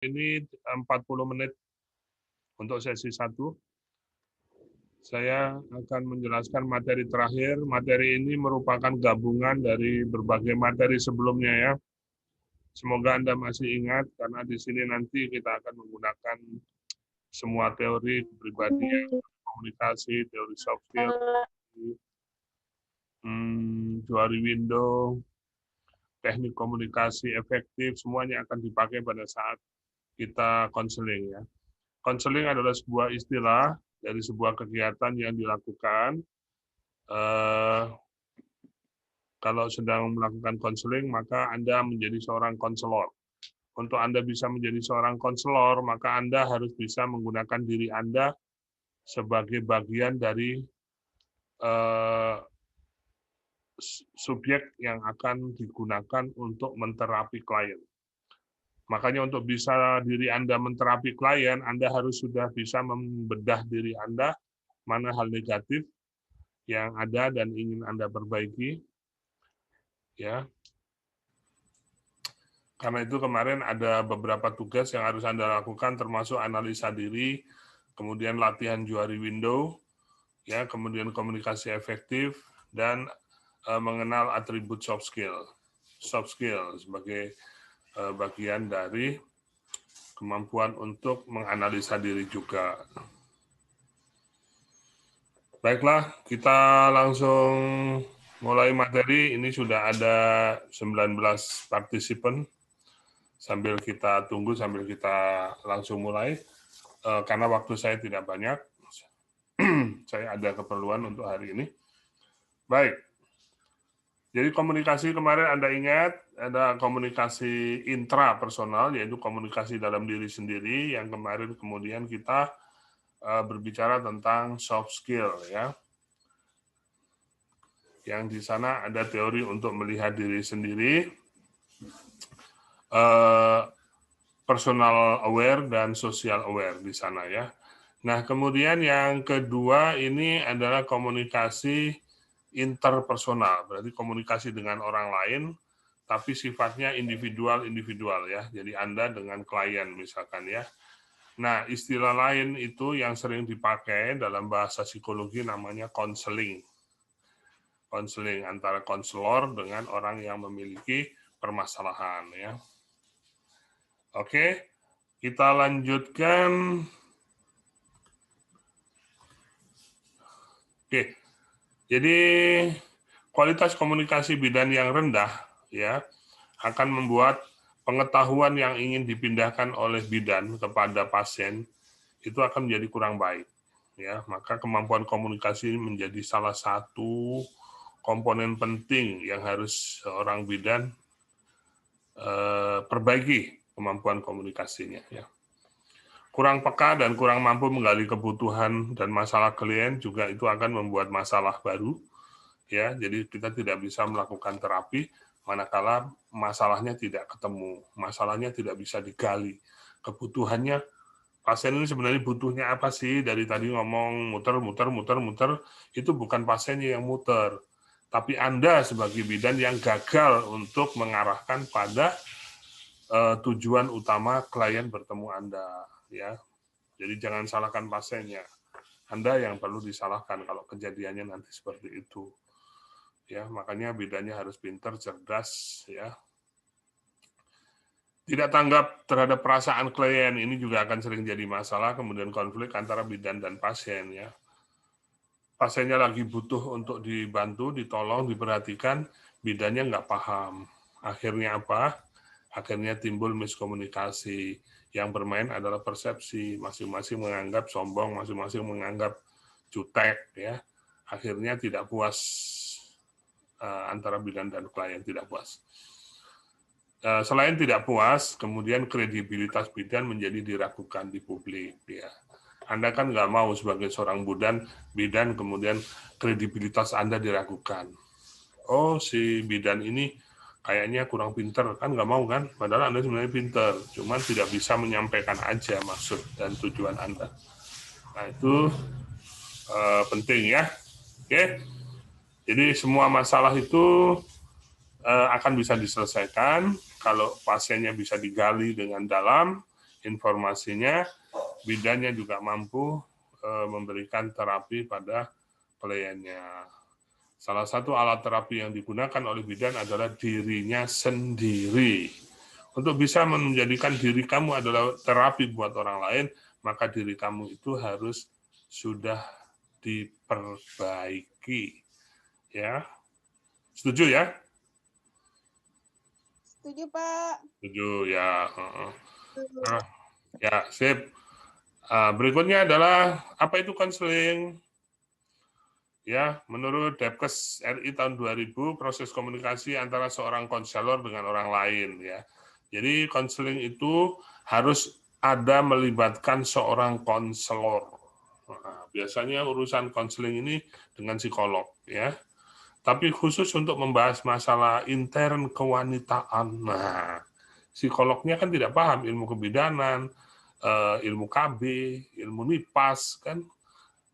ini 40 menit untuk sesi 1. Saya akan menjelaskan materi terakhir. Materi ini merupakan gabungan dari berbagai materi sebelumnya ya. Semoga Anda masih ingat, karena di sini nanti kita akan menggunakan semua teori kepribadian, komunikasi, teori soft skill, teori window, teknik komunikasi efektif, semuanya akan dipakai pada saat kita konseling ya. Konseling adalah sebuah istilah dari sebuah kegiatan yang dilakukan. Kalau sedang melakukan konseling, maka Anda menjadi seorang konselor. Untuk Anda bisa menjadi seorang konselor, maka Anda harus bisa menggunakan diri Anda sebagai bagian dari subjek yang akan digunakan untuk menterapi klien. Makanya untuk bisa diri Anda menterapi klien, Anda harus sudah bisa membedah diri Anda, mana hal negatif yang ada dan ingin Anda perbaiki. Ya. Karena itu kemarin ada beberapa tugas yang harus Anda lakukan, termasuk analisa diri, kemudian latihan juari window, ya, kemudian komunikasi efektif, dan mengenal atribut soft skill. Soft skill sebagai bagian dari kemampuan untuk menganalisa diri juga. Baiklah, kita langsung mulai materi. Ini sudah ada 19 partisipan. Sambil kita tunggu, sambil kita langsung mulai. Karena waktu saya tidak banyak, saya ada keperluan untuk hari ini. Baik. Jadi komunikasi kemarin Anda ingat, ada komunikasi intrapersonal, yaitu komunikasi dalam diri sendiri, yang kemarin kemudian kita berbicara tentang soft skill, ya. Yang di sana ada teori untuk melihat diri sendiri, personal aware dan social aware di sana, ya. Nah, kemudian yang kedua ini adalah komunikasi interpersonal, berarti komunikasi dengan orang lain, tapi sifatnya individual ya. Jadi Anda dengan klien misalkan ya. Nah, istilah lain itu yang sering dipakai dalam bahasa psikologi namanya konseling. Konseling antara konselor dengan orang yang memiliki permasalahan ya. Oke, kita lanjutkan. Oke. Jadi kualitas komunikasi bidan yang rendah ya akan membuat pengetahuan yang ingin dipindahkan oleh bidan kepada pasien itu akan menjadi kurang baik ya. Maka kemampuan komunikasi menjadi salah satu komponen penting yang harus seorang bidan perbaiki kemampuan komunikasinya ya. Kurang peka dan kurang mampu menggali kebutuhan dan masalah klien juga itu akan membuat masalah baru. Ya, jadi kita tidak bisa melakukan terapi manakala masalahnya tidak ketemu, masalahnya tidak bisa digali. Kebutuhannya, pasien ini sebenarnya butuhnya apa sih? Dari tadi ngomong muter, itu bukan pasiennya yang muter, tapi Anda sebagai bidan yang gagal untuk mengarahkan pada tujuan utama klien bertemu Anda. Ya, jadi jangan salahkan pasiennya. Anda yang perlu disalahkan kalau kejadiannya nanti seperti itu. Ya, makanya bidannya harus pintar, cerdas, ya. Tidak tanggap terhadap perasaan klien, ini juga akan sering jadi masalah, kemudian konflik antara bidan dan pasien, ya. Pasiennya lagi butuh untuk dibantu, ditolong, diperhatikan, bidannya nggak paham. Akhirnya apa? Akhirnya timbul miskomunikasi. Yang bermain adalah persepsi, masing-masing menganggap sombong, masing-masing menganggap jutek, ya. Akhirnya tidak puas antara bidan dan klien, tidak puas. Selain tidak puas, kemudian kredibilitas bidan menjadi diragukan di publik. Ya. Anda kan nggak mau sebagai seorang bidan kemudian kredibilitas Anda diragukan. Oh, si bidan ini kayaknya kurang pinter, kan nggak mau kan? Padahal Anda sebenarnya pinter, cuman tidak bisa menyampaikan aja maksud dan tujuan Anda. Nah, itu penting ya. Oke. Jadi semua masalah itu akan bisa diselesaikan kalau pasiennya bisa digali dengan dalam, informasinya, bidannya juga mampu memberikan terapi pada kliennya. Salah satu alat terapi yang digunakan oleh bidan adalah dirinya sendiri. Untuk bisa menjadikan diri kamu adalah terapi buat orang lain, maka diri kamu itu harus sudah diperbaiki. Ya. Setuju ya? Setuju, Pak. Setuju ya. Nah, ya, sip. Berikutnya adalah apa itu konseling? Ya, menurut Depkes RI tahun 2000, proses komunikasi antara seorang konselor dengan orang lain ya. Jadi konseling itu harus ada melibatkan seorang konselor. Nah, biasanya urusan konseling ini dengan psikolog ya. Tapi khusus untuk membahas masalah intern kewanitaan. Nah, psikolognya kan tidak paham ilmu kebidanan, ilmu KB, ilmu NIPAS kan.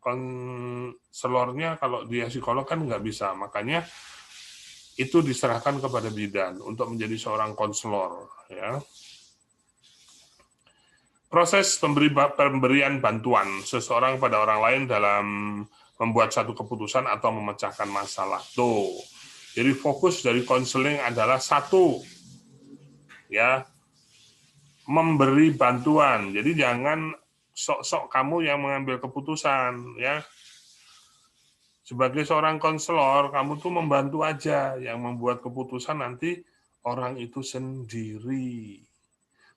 Konselornya kalau dia psikolog kan nggak bisa, makanya itu diserahkan kepada bidan untuk menjadi seorang konselor. Ya. Proses pemberian bantuan seseorang pada orang lain dalam membuat satu keputusan atau memecahkan masalah. Tuh, jadi fokus dari konseling adalah satu, ya, memberi bantuan. Jadi jangan sok-sok kamu yang mengambil keputusan, ya. Sebagai seorang konselor, kamu tuh membantu aja, yang membuat keputusan nanti orang itu sendiri.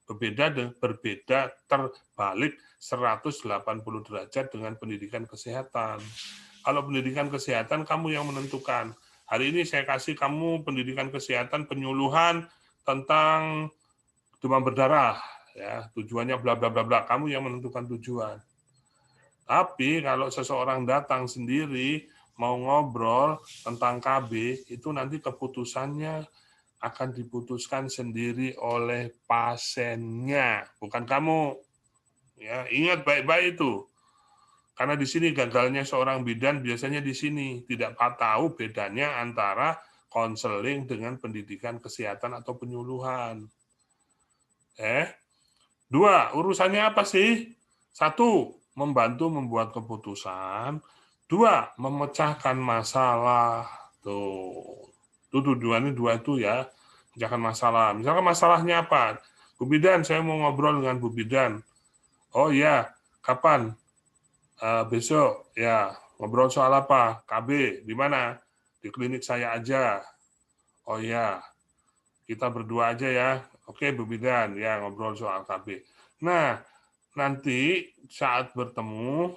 Berbeda terbalik 180 derajat dengan pendidikan kesehatan. Kalau pendidikan kesehatan kamu yang menentukan. Hari ini saya kasih kamu pendidikan kesehatan penyuluhan tentang demam berdarah, ya, tujuannya bla bla bla bla, kamu yang menentukan tujuan. Tapi kalau seseorang datang sendiri mau ngobrol tentang KB, itu nanti keputusannya akan diputuskan sendiri oleh pasiennya, bukan kamu. Ya, ingat baik-baik itu. Karena di sini gagalnya seorang bidan biasanya di sini, tidak tahu bedanya antara konseling dengan pendidikan kesehatan atau penyuluhan. Dua, urusannya apa sih? Satu, membantu membuat keputusan. Dua, memecahkan masalah. Tuh. Itu tujuannya dua itu ya. Memecahkan masalah. Misalkan masalahnya apa? Bu Bidan, saya mau ngobrol dengan Bu Bidan. Oh iya, kapan? Besok. Ya, ngobrol soal apa? KB, di mana? Di klinik saya aja. Oh iya, kita berdua aja ya. Oke, Bu Bidan, ya ngobrol soal KB. Nah, nanti saat bertemu,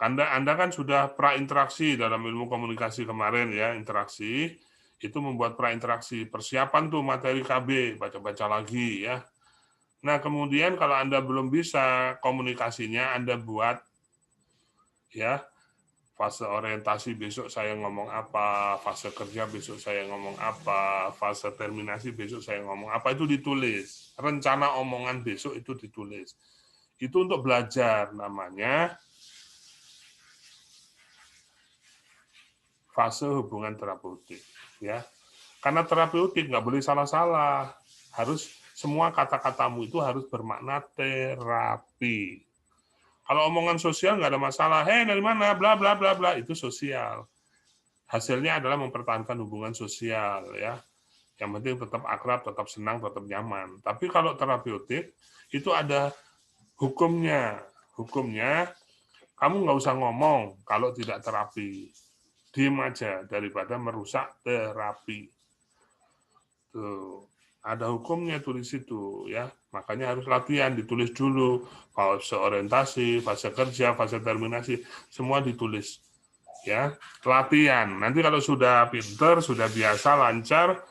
Anda kan sudah prainteraksi dalam ilmu komunikasi kemarin ya, interaksi. Itu membuat prainteraksi, persiapan tuh materi KB, baca-baca lagi ya. Nah, kemudian kalau Anda belum bisa komunikasinya, Anda buat ya, fase orientasi besok saya ngomong apa, fase kerja besok saya ngomong apa, fase terminasi besok saya ngomong apa, itu ditulis. Rencana omongan besok itu ditulis. Itu untuk belajar, namanya fase hubungan terapeutik. Ya. Karena terapeutik nggak boleh salah-salah. Harus semua kata-katamu itu harus bermakna terapi. Kalau omongan sosial nggak ada masalah, hei dari mana, bla bla bla bla, itu sosial. Hasilnya adalah mempertahankan hubungan sosial ya. Yang penting tetap akrab, tetap senang, tetap nyaman. Tapi kalau terapeutik itu ada hukumnya. Hukumnya kamu nggak usah ngomong kalau tidak terapi. Diam aja daripada merusak terapi. Tuh. Ada hukumnya tulis itu ya. Makanya harus latihan, ditulis dulu. Fase orientasi, fase kerja, fase terminasi, semua ditulis. Ya, latihan. Nanti kalau sudah pinter, sudah biasa, lancar,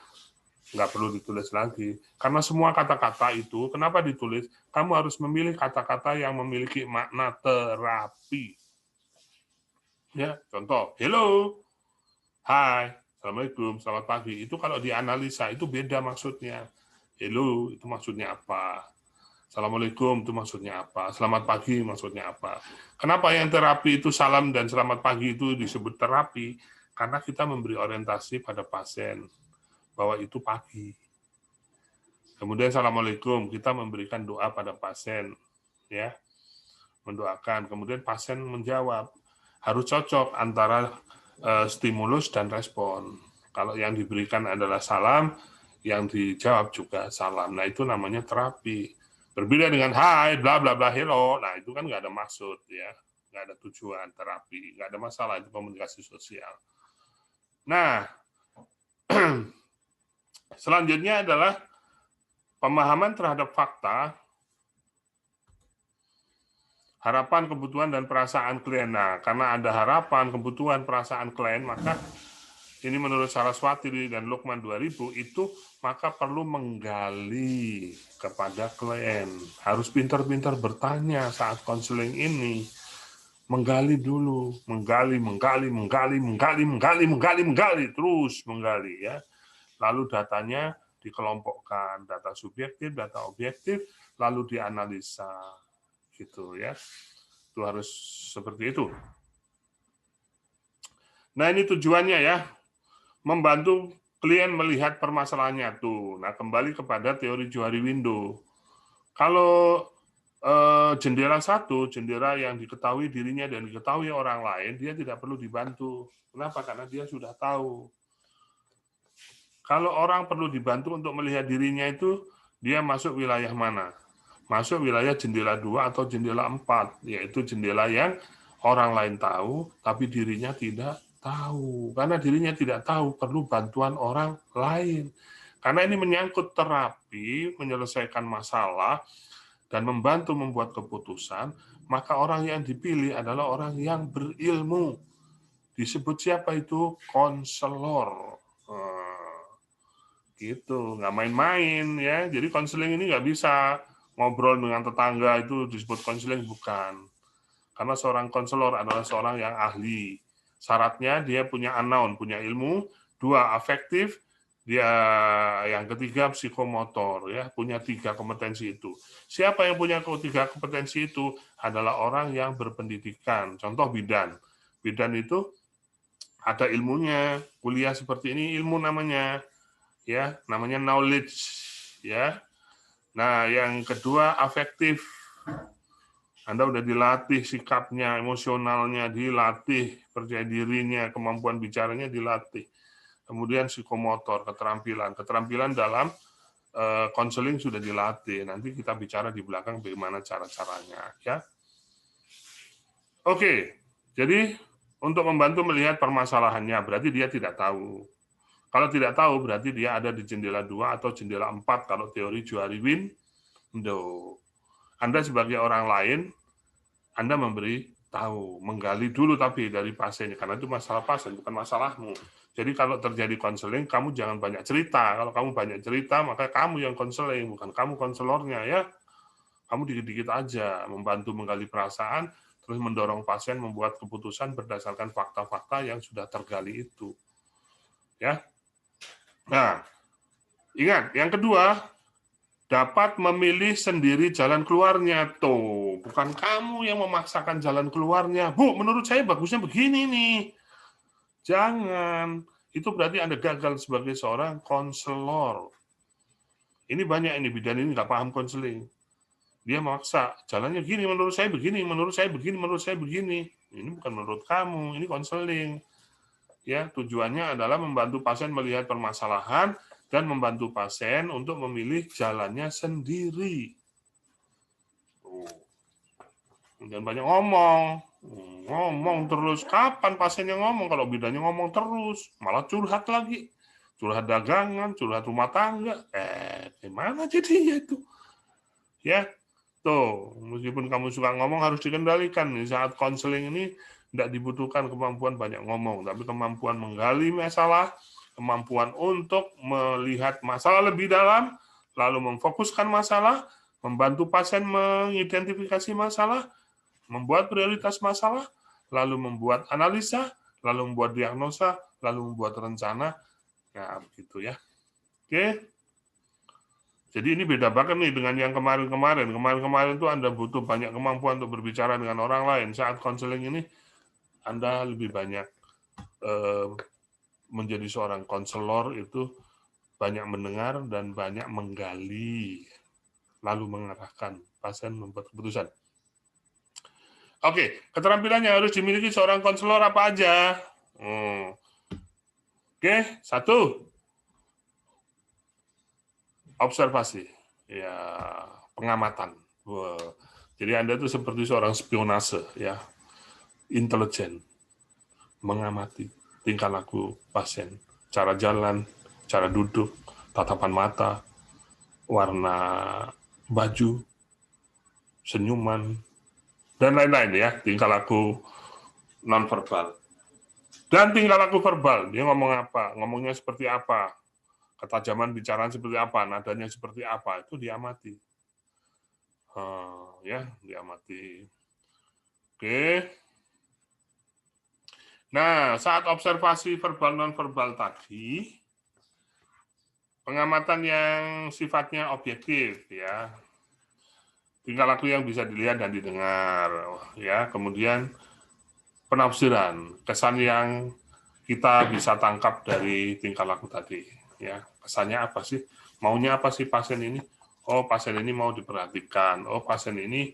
nggak perlu ditulis lagi. Karena semua kata-kata itu, kenapa ditulis? Kamu harus memilih kata-kata yang memiliki makna terapi. Ya, contoh, hello, hai, assalamualaikum, selamat pagi. Itu kalau dianalisa itu beda maksudnya. Hello itu maksudnya apa? Assalamualaikum itu maksudnya apa? Selamat pagi maksudnya apa? Kenapa yang terapi itu salam dan selamat pagi itu disebut terapi? Karena kita memberi orientasi pada pasien bahwa itu pagi. Kemudian Assalamualaikum, kita memberikan doa pada pasien, ya, mendoakan. Kemudian pasien menjawab, harus cocok antara stimulus dan respon. Kalau yang diberikan adalah salam, yang dijawab juga salam. Nah, itu namanya terapi. Berbeda dengan hai, bla bla bla, hello. Nah, itu kan nggak ada maksud, ya, nggak ada tujuan terapi, nggak ada masalah, itu komunikasi sosial. Nah, selanjutnya adalah pemahaman terhadap fakta, harapan, kebutuhan, dan perasaan klien. Nah, karena ada harapan, kebutuhan, perasaan klien, maka ini menurut Saraswati dan Lukman 2000 itu maka perlu menggali kepada klien. Harus pintar-pintar bertanya saat konseling ini. Menggali dulu, menggali, terus menggali, ya. Lalu datanya dikelompokkan, data subjektif, data objektif, lalu dianalisa, gitu, ya. Itu harus seperti itu. Nah, ini tujuannya, ya, membantu klien melihat permasalahannya tuh. Nah, kembali kepada teori Johari Window. Kalau jendela satu, jendela yang diketahui dirinya dan diketahui orang lain, dia tidak perlu dibantu. Kenapa? Karena dia sudah tahu. Kalau orang perlu dibantu untuk melihat dirinya itu, dia masuk wilayah mana? Masuk wilayah jendela 2 atau jendela 4, yaitu jendela yang orang lain tahu, tapi dirinya tidak tahu. Karena dirinya tidak tahu, perlu bantuan orang lain. Karena ini menyangkut terapi, menyelesaikan masalah, dan membantu membuat keputusan, maka orang yang dipilih adalah orang yang berilmu. Disebut siapa itu? Konselor. Gitu, nggak main-main, ya. Jadi konseling ini nggak bisa ngobrol dengan tetangga itu disebut konseling, bukan. Karena seorang konselor adalah seorang yang ahli. Syaratnya dia punya unknown, punya ilmu, 2 afektif, dia yang ketiga psikomotor, ya, punya 3 kompetensi itu. Siapa yang punya 3 kompetensi itu adalah orang yang berpendidikan. Contoh bidan. Bidan itu ada ilmunya, kuliah seperti ini ilmu namanya, ya, namanya knowledge, ya. Nah, yang kedua afektif. Anda udah dilatih sikapnya, emosionalnya dilatih, percaya dirinya, kemampuan bicaranya dilatih. Kemudian psikomotor, keterampilan dalam konseling sudah dilatih. Nanti kita bicara di belakang bagaimana cara-caranya, ya. Oke, jadi untuk membantu melihat permasalahannya, berarti dia tidak tahu. Kalau tidak tahu, berarti dia ada di jendela 2 atau jendela 4 kalau teori Johari Window. Anda sebagai orang lain, Anda memberi tahu, menggali dulu tapi dari pasiennya, karena itu masalah pasien, bukan masalahmu. Jadi kalau terjadi konseling, kamu jangan banyak cerita. Kalau kamu banyak cerita, maka kamu yang konseling, bukan kamu konselornya, ya. Kamu dikit-dikit aja, membantu menggali perasaan, terus mendorong pasien membuat keputusan berdasarkan fakta-fakta yang sudah tergali itu. Ya. Nah, ingat, yang kedua, dapat memilih sendiri jalan keluarnya. Tuh, bukan kamu yang memaksakan jalan keluarnya. Bu, menurut saya bagusnya begini nih. Jangan. Itu berarti Anda gagal sebagai seorang konselor. Ini banyak ini, bidan ini nggak paham konseling. Dia memaksa, jalannya gini, menurut saya begini, menurut saya begini, menurut saya begini. Ini bukan menurut kamu, ini konseling. Ya, tujuannya adalah membantu pasien melihat permasalahan dan membantu pasien untuk memilih jalannya sendiri. Dan banyak ngomong terus. Kapan pasiennya ngomong? Kalau bidannya ngomong terus, malah curhat lagi. Curhat dagangan, curhat rumah tangga. Gimana jadinya itu? Ya, tuh, meskipun kamu suka ngomong harus dikendalikan. Di saat konseling ini tidak dibutuhkan kemampuan banyak ngomong, tapi kemampuan menggali masalah, kemampuan untuk melihat masalah lebih dalam, lalu memfokuskan masalah, membantu pasien mengidentifikasi masalah, membuat prioritas masalah, lalu membuat analisa, lalu membuat diagnosa, lalu membuat rencana. Nah, begitu ya. Oke. Jadi ini beda banget nih dengan yang kemarin-kemarin. Kemarin-kemarin itu Anda butuh banyak kemampuan untuk berbicara dengan orang lain. Saat konseling ini, Anda lebih banyak menjadi seorang konselor itu banyak mendengar, dan banyak menggali, lalu mengarahkan pasien membuat keputusan. Oke, keterampilan yang harus dimiliki seorang konselor apa aja? Oke, 1, observasi, ya, pengamatan. Wow. Jadi Anda itu seperti seorang spionase, ya, intelijen, mengamati tingkah laku pasien, cara jalan, cara duduk, tatapan mata, warna baju, senyuman, dan lain-lain, ya, tingkah laku nonverbal. Dan tingkah laku verbal, dia ngomong apa, ngomongnya seperti apa, ketajaman bicaraan seperti apa, nadanya seperti apa, itu diamati. Ya, diamati. Oke. Nah, saat observasi verbal non-verbal tadi, pengamatan yang sifatnya objektif, ya, tingkah laku yang bisa dilihat dan didengar, ya, kemudian penafsiran, kesan yang kita bisa tangkap dari tingkah laku tadi, ya, kesannya apa sih, maunya apa sih pasien ini? Oh, pasien ini mau diperhatikan. Oh, pasien ini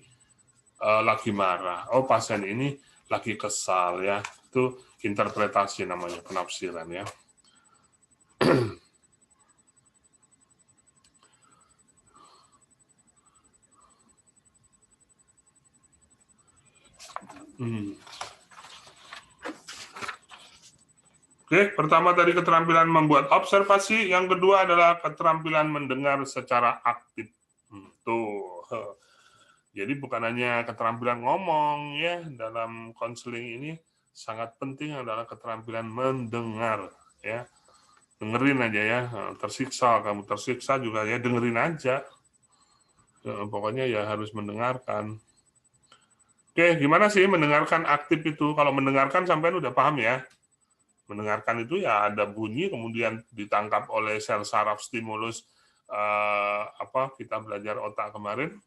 lagi marah. Oh, pasien ini lagi kesal, ya. Itu interpretasi namanya, penafsiran, ya. Oke, pertama tadi keterampilan membuat observasi, yang kedua adalah keterampilan mendengar secara aktif. Tuh. Jadi bukan hanya keterampilan ngomong, ya, dalam konseling ini sangat penting adalah keterampilan mendengar, ya. Dengerin aja, ya. Tersiksa, kamu tersiksa juga, ya, dengerin aja. Pokoknya ya harus mendengarkan. Oke, gimana sih mendengarkan aktif itu? Kalau mendengarkan sampean udah paham, ya. Mendengarkan itu ya ada bunyi, kemudian ditangkap oleh sel saraf stimulus, kita belajar otak kemarin,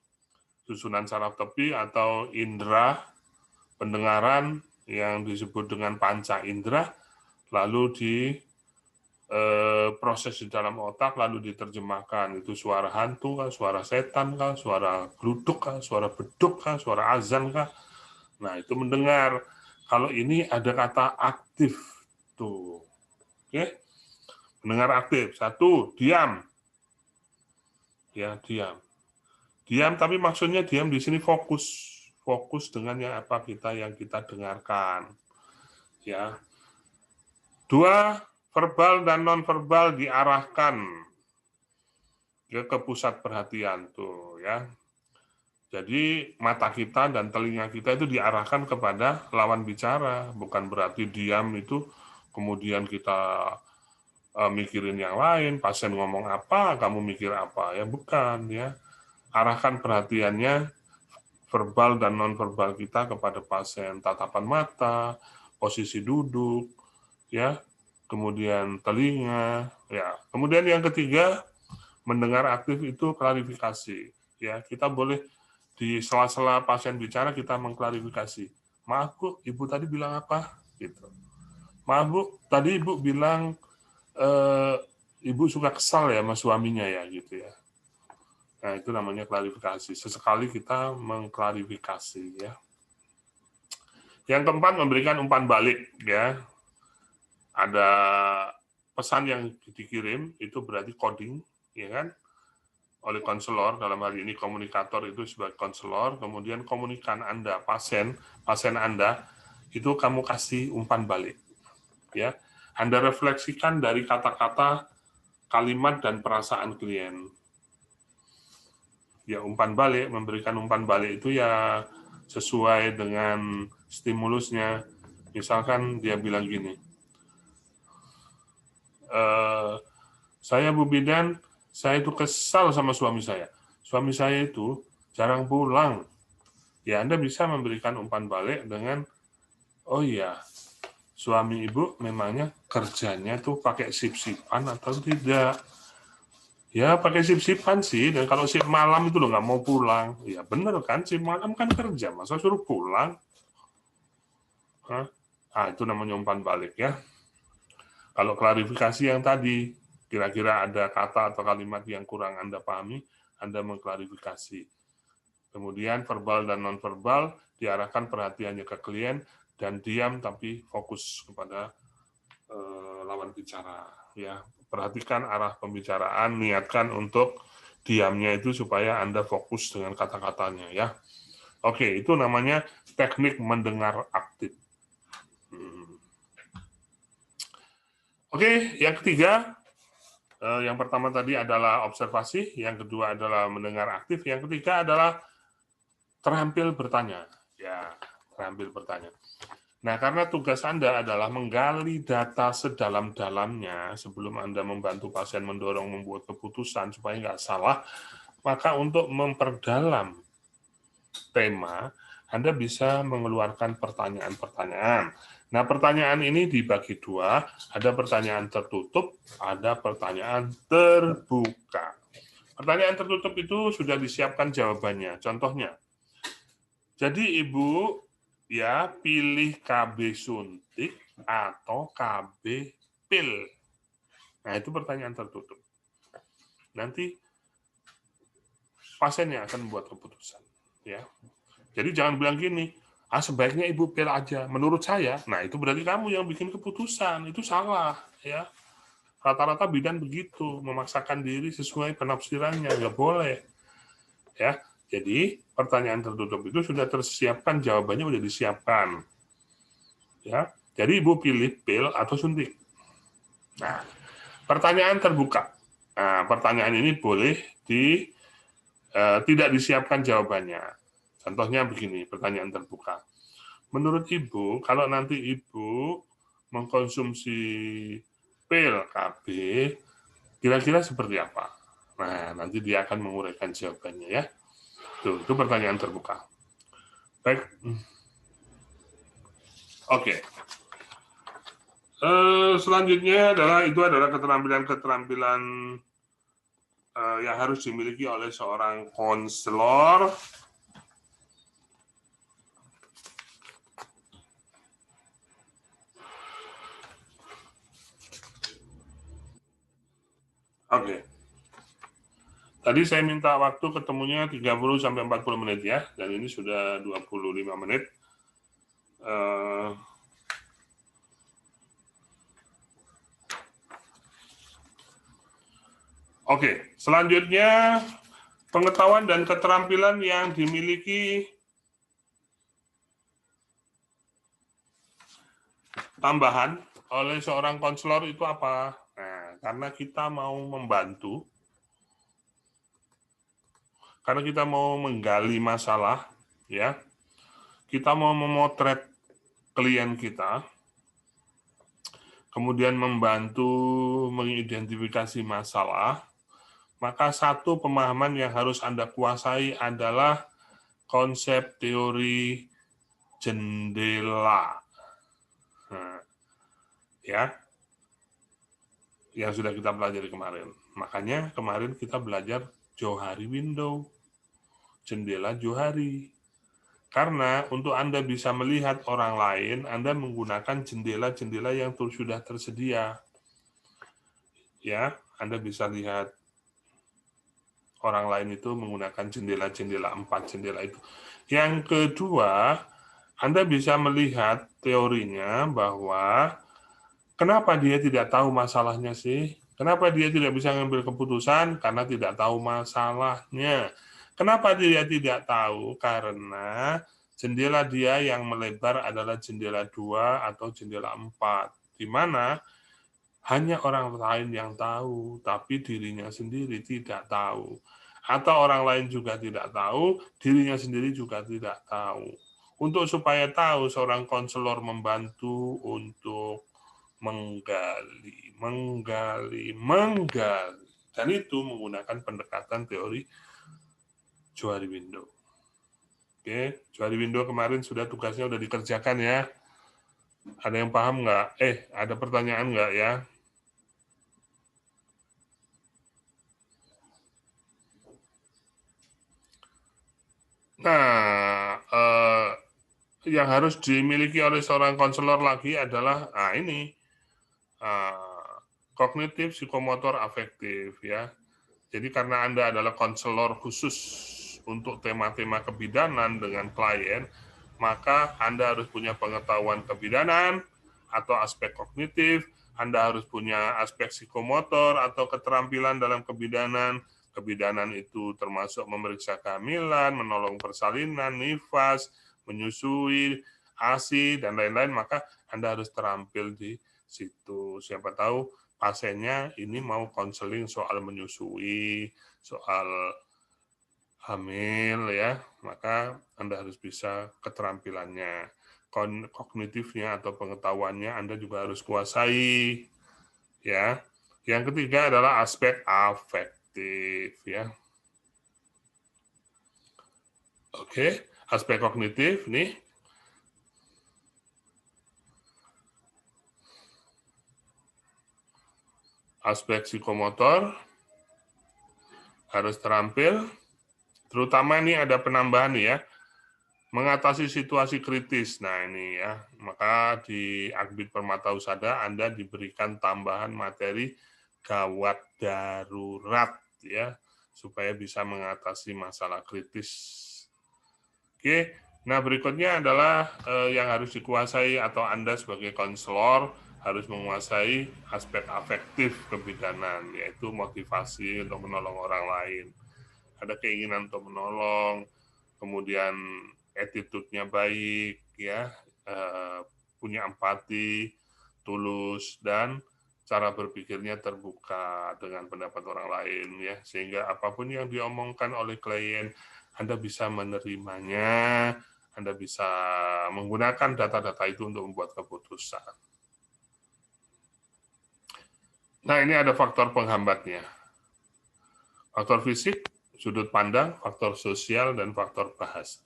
susunan saraf tepi atau indera pendengaran yang disebut dengan panca indera, lalu proses di dalam otak, lalu diterjemahkan. Itu suara hantu kah, suara setan kah, suara gluduk kah, suara beduk kah, suara azan kah. Nah, itu mendengar. Kalau ini ada kata aktif. Tuh. Oke. Mendengar aktif. 1, diam. Ya, diam. Diam, tapi maksudnya diam di sini fokus. Fokus dengan yang kita dengarkan. Ya. 2, verbal dan non-verbal diarahkan ke pusat perhatian tuh, ya. Jadi mata kita dan telinga kita itu diarahkan kepada lawan bicara, bukan berarti diam itu kemudian kita mikirin yang lain, pasien ngomong apa, kamu mikir apa, ya bukan, ya. Arahkan perhatiannya verbal dan non-verbal kita kepada pasien, tatapan mata, posisi duduk, ya, kemudian telinga, ya. Kemudian yang ketiga, mendengar aktif itu klarifikasi, ya. Kita boleh di sela-sela pasien bicara kita mengklarifikasi. Maaf Bu, Ibu tadi bilang apa? Gitu. Maaf Bu, tadi Ibu bilang Ibu suka kesal ya sama suaminya ya, gitu ya. Nah, itu namanya klarifikasi. Sesekali kita mengklarifikasi, ya. Yang keempat, memberikan umpan balik, ya. Ada pesan yang dikirim, itu berarti coding, ya kan? Oleh konselor, dalam hal ini komunikator itu sebagai konselor, kemudian komunikan Anda, pasien Anda, itu kamu kasih umpan balik. Ya, Anda refleksikan dari kata-kata, kalimat, dan perasaan klien. Ya, umpan balik, memberikan umpan balik itu ya sesuai dengan stimulusnya. Misalkan dia bilang gini, saya Bu Bidan, saya itu kesal sama suami saya. Suami saya itu jarang pulang. Ya, Anda bisa memberikan umpan balik dengan, oh iya, suami Ibu memangnya kerjanya tuh pakai sip-sipan atau tidak? Ya, pakai sip-sipan sih. Dan kalau sip malam itu loh nggak mau pulang. Ya, bener kan? Sip malam kan kerja. Masa suruh pulang? Hah? Ah, itu namanya umpan balik, ya. Kalau klarifikasi yang tadi, Kira-kira ada kata atau kalimat yang kurang Anda pahami, Anda mengklarifikasi. Kemudian verbal dan nonverbal diarahkan perhatiannya ke klien dan diam tapi fokus kepada lawan bicara. Ya, perhatikan arah pembicaraan, niatkan untuk diamnya itu supaya Anda fokus dengan kata-katanya ya. Oke, itu namanya teknik mendengar aktif. Oke, yang ketiga, yang pertama tadi adalah observasi, yang kedua adalah mendengar aktif, yang ketiga adalah terampil bertanya. Ya, terampil bertanya. Nah, karena tugas Anda adalah menggali data sedalam-dalamnya sebelum Anda membantu pasien mendorong membuat keputusan supaya nggak salah, maka untuk memperdalam tema, Anda bisa mengeluarkan pertanyaan-pertanyaan. Nah, pertanyaan ini dibagi dua, ada pertanyaan tertutup, ada pertanyaan terbuka. Pertanyaan tertutup itu sudah disiapkan jawabannya. Contohnya, jadi Ibu ya pilih KB suntik atau KB pil. Nah, itu pertanyaan tertutup. Nanti pasien yang akan membuat keputusan, ya. Jadi jangan bilang gini, sebaiknya Ibu pil aja. Menurut saya, nah itu berarti kamu yang bikin keputusan, itu salah, ya. Rata-rata bidan begitu, memaksakan diri sesuai penafsirannya, nggak boleh, ya. Jadi pertanyaan tertutup itu sudah tersiapkan, jawabannya sudah disiapkan, ya. Jadi Ibu pilih pil atau suntik. Nah, pertanyaan terbuka. Nah, pertanyaan ini boleh tidak disiapkan jawabannya. Contohnya begini, pertanyaan terbuka. Menurut Ibu, kalau nanti Ibu mengkonsumsi pil KB, kira-kira seperti apa? Nah, nanti dia akan menguraikan jawabannya ya. Itu pertanyaan terbuka. Baik. Oke. Selanjutnya adalah keterampilan yang harus dimiliki oleh seorang konselor. Oke. Tadi saya minta waktu ketemunya 30 sampai 40 menit ya, dan ini sudah 25 menit. Oke, selanjutnya pengetahuan dan keterampilan yang dimiliki tambahan oleh seorang konselor itu apa? Nah, karena kita mau membantu, karena kita mau menggali masalah, ya, kita mau memotret klien kita, kemudian membantu mengidentifikasi masalah, maka satu pemahaman yang harus Anda kuasai adalah konsep teori jendela. Nah, ya, yang sudah kita pelajari kemarin. Makanya kemarin kita belajar Johari window, jendela Johari. Karena untuk Anda bisa melihat orang lain, Anda menggunakan jendela-jendela yang sudah tersedia. Ya, Anda bisa lihat orang lain itu menggunakan jendela-jendela, 4 jendela itu. Yang kedua, Anda bisa melihat teorinya bahwa kenapa dia tidak tahu masalahnya sih? Kenapa dia tidak bisa mengambil keputusan? Karena tidak tahu masalahnya. Kenapa dia tidak tahu? Karena jendela dia yang melebar adalah jendela 2 atau jendela 4, di mana hanya orang lain yang tahu, tapi dirinya sendiri tidak tahu. Atau orang lain juga tidak tahu, dirinya sendiri juga tidak tahu. Untuk supaya tahu, seorang konselor membantu untuk menggali. Dan itu menggunakan pendekatan teori Johari window. Oke, Johari window kemarin sudah tugasnya sudah dikerjakan ya. Ada yang paham nggak? Ada pertanyaan nggak ya? Nah, yang harus dimiliki oleh seorang konselor lagi adalah ini kognitif, psikomotor, afektif ya. Jadi karena Anda adalah konselor khusus untuk tema-tema kebidanan dengan klien, maka Anda harus punya pengetahuan kebidanan atau aspek kognitif, Anda harus punya aspek psikomotor atau keterampilan dalam kebidanan. Kebidanan itu termasuk memeriksa kehamilan, menolong persalinan, nifas, menyusui, ASI, dan lain-lain, maka Anda harus terampil di situ. Siapa tahu pasiennya ini mau konseling soal menyusui, soal hamil ya, maka Anda harus bisa keterampilannya. Kognitifnya atau pengetahuannya Anda juga harus kuasai ya. Yang ketiga adalah aspek afektif ya. Oke, aspek kognitif nih. Aspek psikomotor harus terampil, terutama ini ada penambahan nih ya, mengatasi situasi kritis. Nah ini ya, maka di Akbid Permata Husada Anda diberikan tambahan materi gawat darurat ya, supaya bisa mengatasi masalah kritis. Oke, nah berikutnya adalah yang harus dikuasai atau Anda sebagai konselor harus menguasai aspek afektif kebidanan, yaitu motivasi untuk menolong orang lain. Ada keinginan untuk menolong, kemudian attitude-nya baik, ya, punya empati, tulus, dan cara berpikirnya terbuka dengan pendapat orang lain, ya, sehingga apapun yang diomongkan oleh klien, Anda bisa menerimanya, Anda bisa menggunakan data-data itu untuk membuat keputusan. Nah, ini ada faktor penghambatnya. Faktor fisik, sudut pandang, faktor sosial, dan faktor bahasa.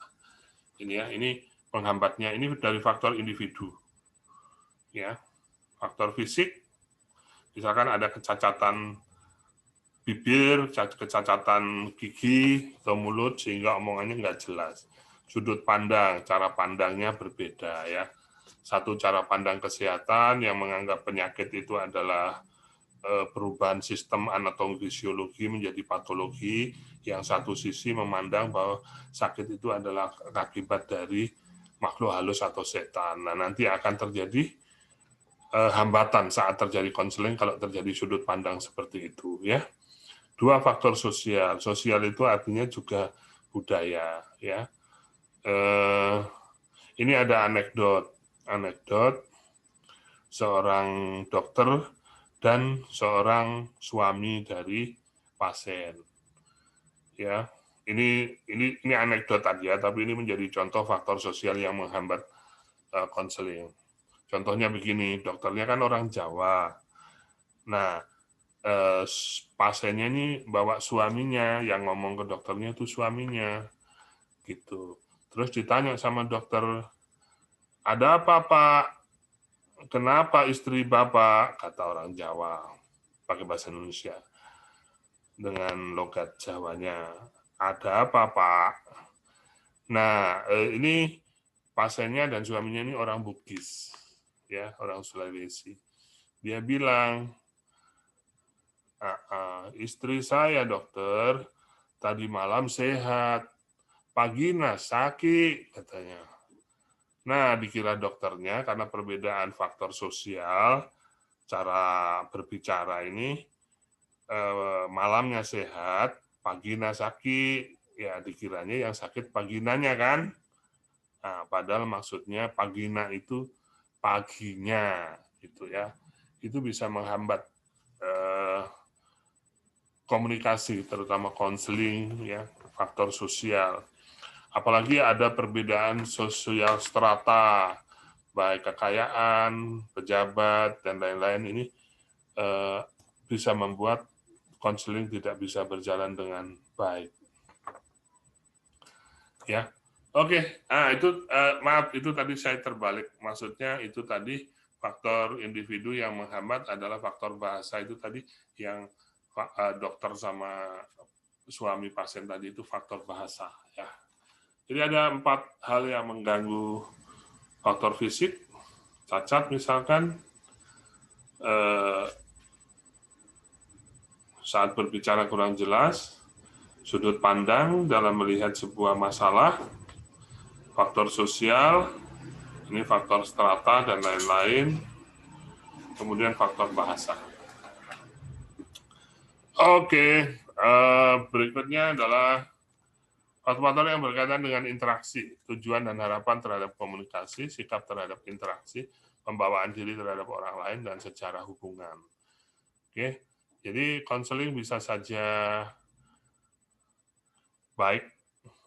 Ini ya, ini penghambatnya. Ini dari faktor individu. Ya, faktor fisik, misalkan ada kecacatan bibir, kecacatan gigi atau mulut sehingga omongannya nggak jelas. Sudut pandang, cara pandangnya berbeda ya. Satu cara pandang kesehatan yang menganggap penyakit itu adalah perubahan sistem anatomi fisiologi menjadi patologi, yang satu sisi memandang bahwa sakit itu adalah akibat dari makhluk halus atau setan. Nah, nanti akan terjadi hambatan saat terjadi konseling kalau terjadi sudut pandang seperti itu ya. Dua, faktor sosial. Sosial itu artinya juga budaya ya. Ini ada anekdot seorang dokter dan seorang suami dari pasien. Ya, ini anekdot aja, tapi ini menjadi contoh faktor sosial yang menghambat konseling. Contohnya begini, dokternya kan orang Jawa. Nah, pasiennya ini bawa suaminya, yang ngomong ke dokternya itu suaminya, gitu. Terus ditanya sama dokter, ada apa Pak? Kenapa istri Bapak? Kata orang Jawa, pakai bahasa Indonesia. Dengan logat Jawanya, ada apa Pak? Nah, ini pasiennya dan suaminya ini orang Bugis, ya, orang Sulawesi. Dia bilang, istri saya dokter, tadi malam sehat, pagi sakit, katanya. Nah, dikira dokternya karena perbedaan faktor sosial, cara berbicara ini, malamnya sehat, pagina sakit, ya dikiranya yang sakit paginanya kan. Nah, padahal maksudnya pagina itu paginya, gitu ya. Itu bisa menghambat komunikasi, terutama konseling, ya, faktor sosial. Apalagi ada perbedaan sosial strata, baik kekayaan, pejabat, dan lain-lain, ini bisa membuat konseling tidak bisa berjalan dengan baik. Ya, oke. Itu maaf, itu tadi saya terbalik. Maksudnya itu tadi faktor individu yang menghambat adalah faktor bahasa, itu tadi yang dokter sama suami pasien tadi itu faktor bahasa. Ya. Jadi ada 4 hal yang mengganggu faktor fisik, cacat misalkan, saat berbicara kurang jelas, sudut pandang dalam melihat sebuah masalah, faktor sosial, ini faktor strata dan lain-lain, kemudian faktor bahasa. Oke, berikutnya adalah faktor-faktor yang berkaitan dengan interaksi, tujuan dan harapan terhadap komunikasi, sikap terhadap interaksi, pembawaan diri terhadap orang lain, dan sejarah hubungan. Oke, jadi konseling bisa saja baik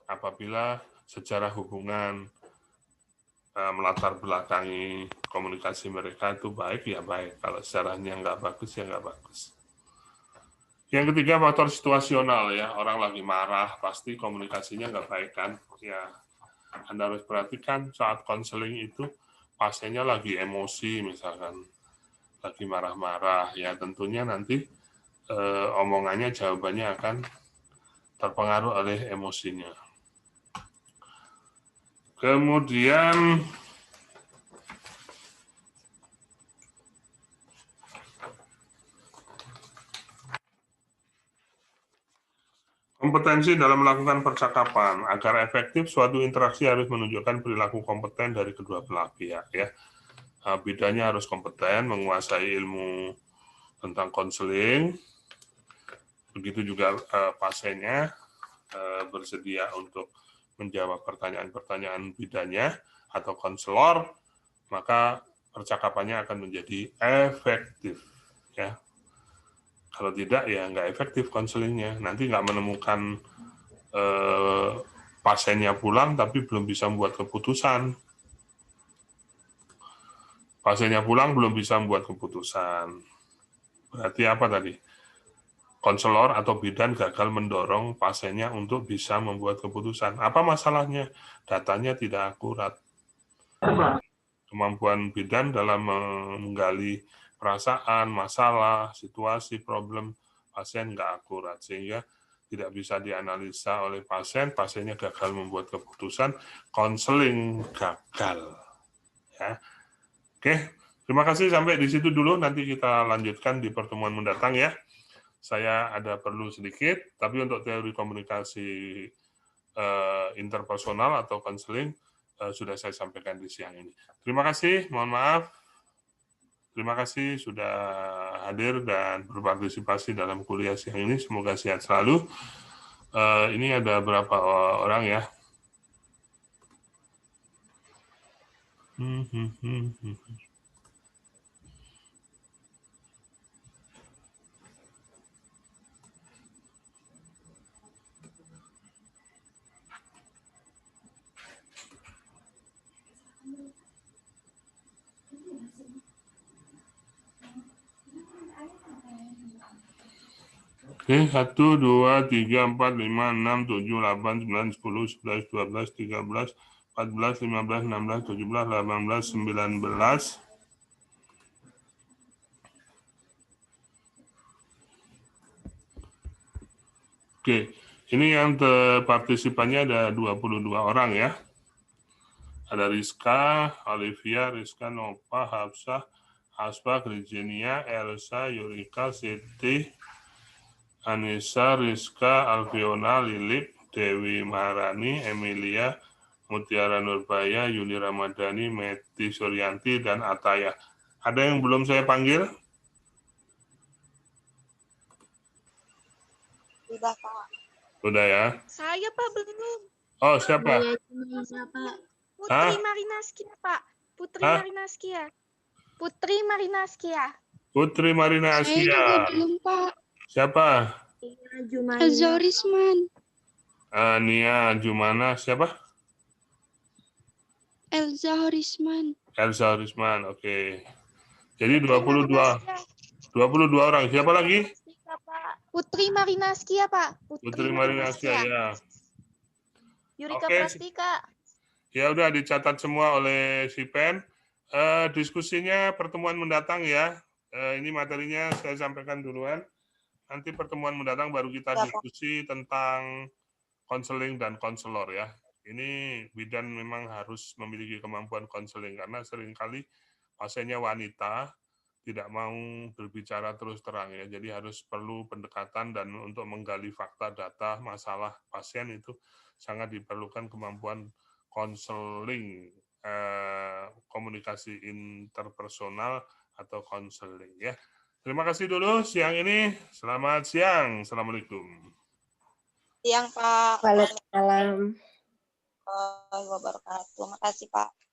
apabila sejarah hubungan melatar belakangi komunikasi mereka itu baik, ya baik. Kalau sejarahnya nggak bagus, ya nggak bagus. Yang ketiga, faktor situasional ya. Orang lagi marah, pasti komunikasinya nggak baik kan. Ya, Anda harus perhatikan saat konseling itu pasiennya lagi emosi misalkan, lagi marah-marah, ya tentunya nanti omongannya, jawabannya akan terpengaruh oleh emosinya. Kemudian kompetensi dalam melakukan percakapan. Agar efektif, suatu interaksi harus menunjukkan perilaku kompeten dari kedua belah pihak ya. Bidannya harus kompeten, menguasai ilmu tentang konseling. Begitu juga pasiennya bersedia untuk menjawab pertanyaan-pertanyaan bidannya atau konselor, maka percakapannya akan menjadi efektif ya. Kalau tidak, ya nggak efektif konselingnya. Nanti nggak menemukan pasiennya pulang, tapi belum bisa membuat keputusan. Pasiennya pulang, belum bisa membuat keputusan. Berarti apa tadi? Konselor atau bidan gagal mendorong pasiennya untuk bisa membuat keputusan. Apa masalahnya? Datanya tidak akurat. Kemampuan bidan dalam menggali perasaan, masalah, situasi, problem pasien nggak akurat, sehingga tidak bisa dianalisa oleh pasien, pasiennya gagal membuat keputusan, konseling gagal. Ya. Oke, terima kasih sampai di situ dulu, nanti kita lanjutkan di pertemuan mendatang ya. Saya ada perlu sedikit, tapi untuk teori komunikasi interpersonal atau konseling sudah saya sampaikan di siang ini. Terima kasih, mohon maaf. Terima kasih sudah hadir dan berpartisipasi dalam kuliah siang ini. Semoga sehat selalu. Ini ada berapa orang ya? Oke, 1, 2, 3, 4, 5, 6, 7, 8, 9, 10, 11, 12, 13, 14, 15, 16, 17, 18, 19. Oke, ini yang partisipannya ada 22 orang ya. Ada Rizka, Olivia, Rizka, Nova, Hafsah, Aspa, Virginia, Elsa, Yurika, Siti, Anissa, Rizka, Alfiona, Lilip, Dewi Maharani, Emilia, Mutiara Nurbaya, Yuni Ramadhani, Meti Suryanti, dan Ataya. Ada yang belum saya panggil? Sudah, Pak. Sudah ya? Saya, Pak, belum. Oh, siapa? Putri Marinaskia, Pak. Putri Marinaskia. Putri Marinaskia. Putri Marina Asia. Saya juga belum, Pak. Siapa? Elza Horisman. Nia Jumana, siapa? Elza Horisman. Elsa Horisman, oke. Jadi 22 orang. Siapa lagi? Putri Marinaskia, Pak. Putri Marinaskia, ya. Yurika Oke. Prastika. Ya udah dicatat semua oleh si Pen. Diskusinya pertemuan mendatang ya. Ini materinya saya sampaikan duluan. Nanti pertemuan mendatang baru kita diskusi tentang konseling dan konselor ya. Ini bidan memang harus memiliki kemampuan konseling karena seringkali pasiennya wanita, tidak mau berbicara terus terang ya. Jadi harus perlu pendekatan dan untuk menggali fakta data masalah pasien itu sangat diperlukan kemampuan konseling, komunikasi interpersonal atau konseling ya. Terima kasih dulu siang ini. Selamat siang. Assalamualaikum. Siang Pak. Waalaikumsalam. Wabarakatuh. Makasih Pak.